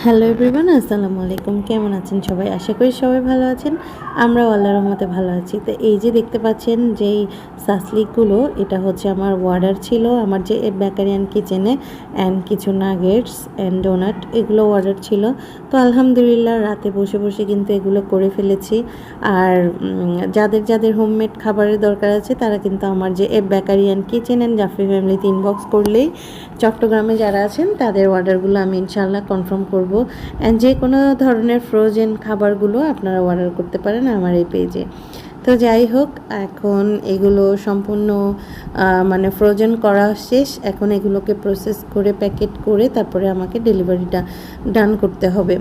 Hello everyone, আসসালামু আলাইকুম। কেমন আছেন সবাই? আশা করি সবাই ভালো আছেন। আমরাও আল্লাহর রহমতে ভালো আছি। তো এই যে দেখতে পাচ্ছেন যেই সাসলিকগুলো, এটা হচ্ছে আমার অর্ডার ছিল আমার যে বেকারি অ্যান্ড কিচেনে, অ্যান্ড কিছু নাগেটস অ্যান্ড ডোনাট এগুলো অর্ডার ছিল। তো আলহামদুলিল্লাহ রাতে বসে বসে কিন্তু এগুলো করে ফেলেছি। আর যাদের যাদের হোমমেড খাবারের দরকার আছে তারা কিন্তু আমার যে bakery and kitchen and Jafri ফ্যামিলিতে ইনবক্স করলেই চট্টগ্রামে যারা আছেন তাদের অর্ডারগুলো আমি ইনশাআল্লাহ কনফার্ম করব। অ্যান্ড যে কোনো ধরনের ফ্রোজেন খাবারগুলো আপনারা অর্ডার করতে পারেন আমার এই পেজে। তো যাই হোক, এখন এগুলো সম্পূর্ণ মানে ফ্রোজেন করা শেষ। এখন এগুলোকে প্রসেস করে প্যাকেট করে তারপরে আমাকে ডেলিভারিটা ডান করতে হবে।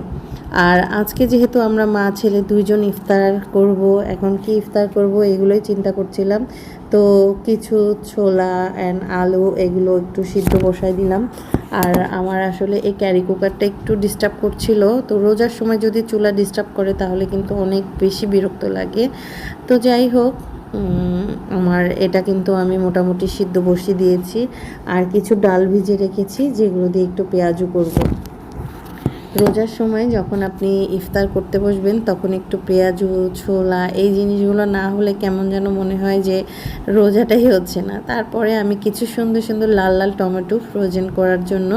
আর আজকে যেহেতু আমরা মা ছেলে দুইজন ইফতার করব, এখন কি ইফতার করব এগুলোই চিন্তা করছিলাম। তো কিছু ছোলা অ্যান্ড আলু এগুলো একটু সিদ্ধ বসাই দিলাম। আর আমার আসলে এই ক্যারি কুকারটা একটু ডিস্টার্ব করছিল। তো রোজার সময় যদি চুলা ডিস্টার্ব করে তাহলে কিন্তু অনেক বেশি বিরক্ত লাগে। তো যাই হোক, আমার এটা কিন্তু আমি মোটামুটি সিদ্ধ বসিয়ে দিয়েছি। আর কিছু ডাল ভিজে রেখেছি যেগুলো দিয়ে একটু পেঁয়াজু করব। রোজার সময় যখন আপনি ইফতার করতে বসবেন তখন একটু পেঁয়াজু, ছোলা এই জিনিসগুলো না হলে কেমন যেন মনে হয় যে রোজাটাই হচ্ছে না। তারপরে আমি কিছু সুন্দর সুন্দর লাল লাল টমেটো ফ্রোজেন করার জন্য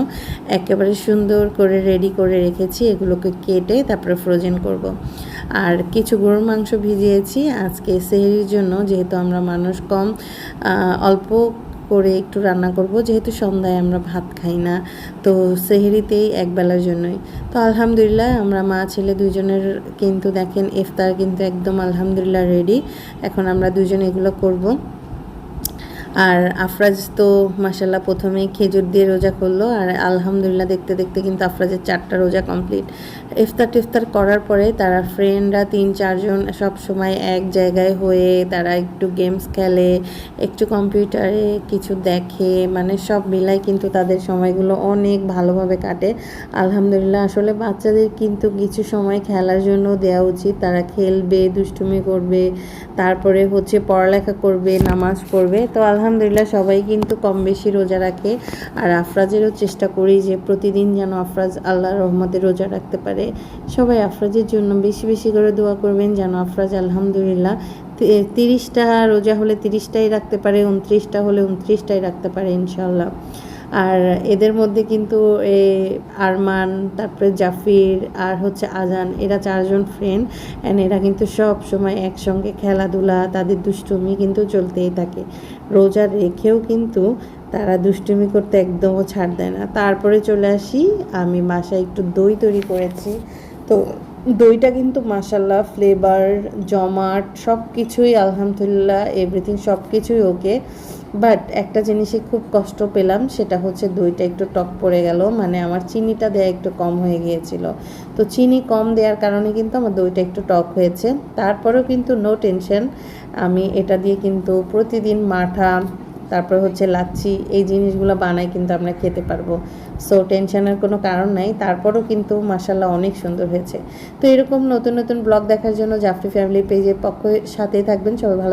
একেবারে সুন্দর করে রেডি করে রেখেছি। এগুলোকে কেটে তারপরে ফ্রোজেন করব। আর কিছু গরুর মাংস ভিজিয়েছি আজকে সেহরির জন্য, যেহেতু আমরা মানুষ কম, অল্প করে একটু রান্না করব, যেহেতু সন্ধ্যায় আমরা ভাত খাই না। তো সেহরিতেই একবেলার জন্যই। তো আলহামদুলিল্লাহ আমরা মা ছেলে দুজনের কিন্তু দেখেন ইফতার কিন্তু একদম আলহামদুলিল্লাহ রেডি। এখন আমরা দুজন এগুলো করব। আর আফরাজ তো মাশাল্লাহ প্রথমেই খেজুর দিয়ে রোজা করলো। আর আলহামদুলিল্লাহ দেখতে দেখতে কিন্তু আফরাজের 4টা রোজা কমপ্লিট। ইফতার করার পরে তারা ফ্রেন্ডরা 3-4 জন সব সময় এক জায়গায় হয়ে তারা একটু গেমস খেলে, একটু কম্পিউটারে কিছু দেখে, মানে সব মিলাই কিন্তু তাদের সময়গুলো অনেক ভালোভাবে কাটে। আলহামদুলিল্লাহ আসলে বাচ্চাদের কিন্তু কিছু সময় খেলার জন্য দেওয়া উচিত। তারা খেলবে, দুষ্টুমি করবে, তারপরে হচ্ছে পড়ালেখা করবে, নামাজ পড়বে। তো আলহামদুলিল্লাহ সবাই কিন্তু কম বেশি রোজা রাখে। আর আফরাজেরও চেষ্টা করি যে প্রতিদিন যেন আফরাজ আল্লাহর রহমতে রোজা রাখতে পারে। সবাই আফরাজের জন্য বেশি বেশি করে দোয়া করবেন যেন আফরাজ আলহামদুলিল্লাহ 30টা রোজা হলে 30টাই রাখতে পারে, 29টা হলে 29টাই রাখতে পারে ইনশাল্লাহ। আর এদের মধ্যে কিন্তু আরমান, তারপরে জাফির আর হচ্ছে আজান, এরা 4জন ফ্রেন্ড। অ্যান্ড এরা কিন্তু সব সময় একসঙ্গে খেলাধুলা, তাদের দুষ্টুমি কিন্তু চলতেই থাকে। রোজা রেখেও কিন্তু তারা দুষ্টুমি করতে একদমও ছাড় দেয় না। তারপরে চলে আসি, আমি বাসায় একটু দই তৈরি করেছি। তো দইটা কিন্তু মাশাল্লাহ ফ্লেভার, জমাট সব কিছুই আলহামদুলিল্লাহ এভরিথিং সব কিছুই ওকে। বাট একটা জিনিসে খুব কষ্ট পেলাম, সেটা হচ্ছে দইটা একটু টক পড়ে গেল, মানে আমার চিনিটা দেওয়া একটু কম হয়ে গিয়েছিল। তো চিনি কম দেওয়ার কারণে কিন্তু আমার দইটা একটু টক হয়েছে। তারপরেও কিন্তু নো টেনশন, আমি এটা দিয়ে কিন্তু প্রতিদিন মাঠা, তারপর হচ্ছে লাচ্ছি এই জিনিসগুলো বানাই কিন্তু আমরা খেতে পারবো। সো টেনশনের কোনো কারণ নাই। তারপরও কিন্তু মাশাল্লাহ অনেক সুন্দর হয়েছে। তো এরকম নতুন নতুন ব্লগ দেখার জন্য জাফরি ফ্যামিলি পেজের সাথেই থাকবেন। সবাই ভালো